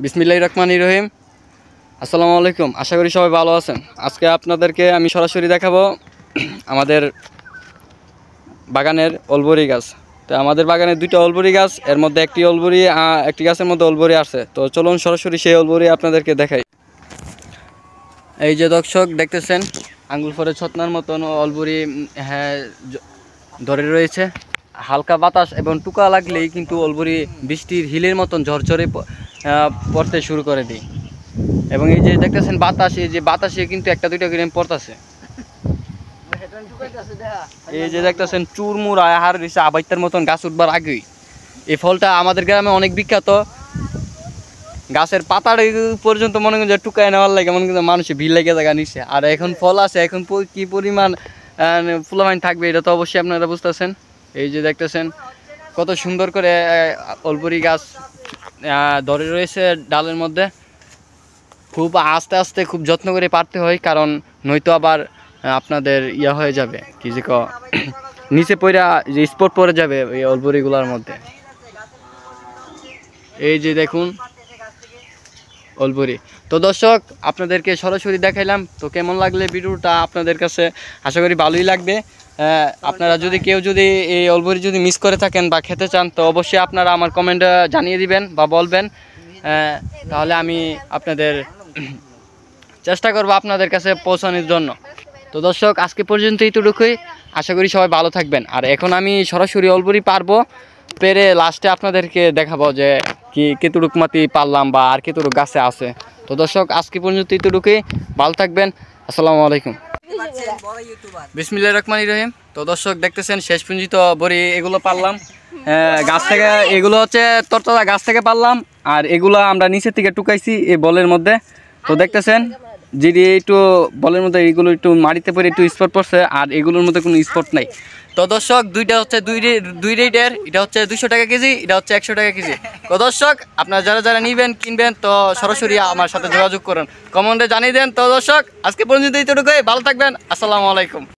বিসমিল্লাহির রহমানির রহিম। আসসালামু আলাইকুম। আশা করি সবাই ভালো আছেন। আজকে আপনাদেরকে আমি সরাসরি দেখাবো আমাদের বাগানের অলবরি গাছ। তো আমাদের বাগানে দুইটা অলবরি গাছ, এর মধ্যে একটি গাছের মধ্যে অলবরি আছে। তো চলুন সরাসরি সেই অলবরি আপনাদেরকে দেখাই। এই যে দর্শক দেখতেছেন, আঙ্গুল ফরে ছতনার মতন অলবরি ধরে রয়েছে। হালকা বাতাস এবং টুকা লাগলেই কিন্তু অলবরি বৃষ্টির হিলের মতন ঝরঝরে পড়তে শুরু করে দিই। এবং এই যে দেখতেছেন বাতাস, এই যে বাতাসে কিন্তু একটা দুইটা করে পড়তেছে। এই যে দেখতেছেন চুরমুর আহার দিচ্ছে আবাইতার মতন গাছ উঠবার আগেই। এই ফলটা আমাদের গ্রামে অনেক বিখ্যাত। গাছের পাতার পর্যন্ত মনে করেন যে টুকায় নেওয়ার লাগে মনে কিন্তু মানুষের ভিড় লেগে জায়গা নিচ্ছে। আর এখন ফল আছে, এখন কি পরিমাণ ফুলমাইন থাকবে এটা তো অবশ্যই আপনারা বুঝতেছেন। এই যে দেখতেছেন কত সুন্দর করে অলবরি গাছ ধরে রয়েছে ডালের মধ্যে। খুব আস্তে আস্তে খুব যত্ন করে পারতে হয়, কারণ নয়তো আবার আপনাদের হয়ে যাবে কি যে নিচে পড়া যে স্পট পড়ে যাবে এই অলবরিগুলোর মধ্যে। এই যে দেখুন অলবরি। তো দর্শক আপনাদেরকে সরাসরি দেখাইলাম। তো কেমন লাগলে ভিডিওটা আপনাদের কাছে? আশা করি ভালোই লাগবে। আপনারা কেউ যদি এই অলবরি যদি মিস করে থাকেন বা খেতে চান, তো অবশ্যই আপনারা আমার কমেন্টে জানিয়ে দিবেন বা বলবেন। তাহলে আমি আপনাদের চেষ্টা করবো আপনাদের কাছে পৌঁছানোর জন্য। তো দর্শক আজকে পর্যন্ত এইটুকুই। আশা করি সবাই ভালো থাকবেন। আর এখন আমি সরাসরি অলবরি পারবো, পেরে লাস্টে আপনাদেরকে দেখাবো যে কেতুটুক মাটি পারলাম বা আর কেতুটুক গাছে আছে। তো দর্শক আজকে পর্যন্ত এইটুকুই। ভালো থাকবেন। আসসালামু আলাইকুম। বিসমিল্লাহির রহমানির রহিম। তো দর্শক দেখতেছেন শেষ পর্যন্ত বড়ি এগুলো পারলাম গাছ থেকে। এগুলো হচ্ছে তরতাজা গাছ থেকে পারলাম, আর এগুলো আমরা নিচের থেকে টুকাইছি এই বলের মধ্যে। তো দেখতেছেন যদি একটু বলের মধ্যে এগুলো একটু মাটিতে পড়ে একটু স্পট পড়ছে, আর এগুলোর মধ্যে কোনো স্পট নাই। তো দর্শক দুইটা হচ্ছে দুই রেটের, এটা হচ্ছে 200 টাকা কেজি, এটা হচ্ছে 100 টাকা কেজি। তো দর্শক আপনারা যারা নিবেন কিনবেন, তো সরাসরি আমার সাথে যোগাযোগ করেন, কমেন্টে জানিয়ে দেন। তো দর্শক আজকে পর্যন্ত এইটুকুই। ভালো থাকবেন। আসসালামু আলাইকুম।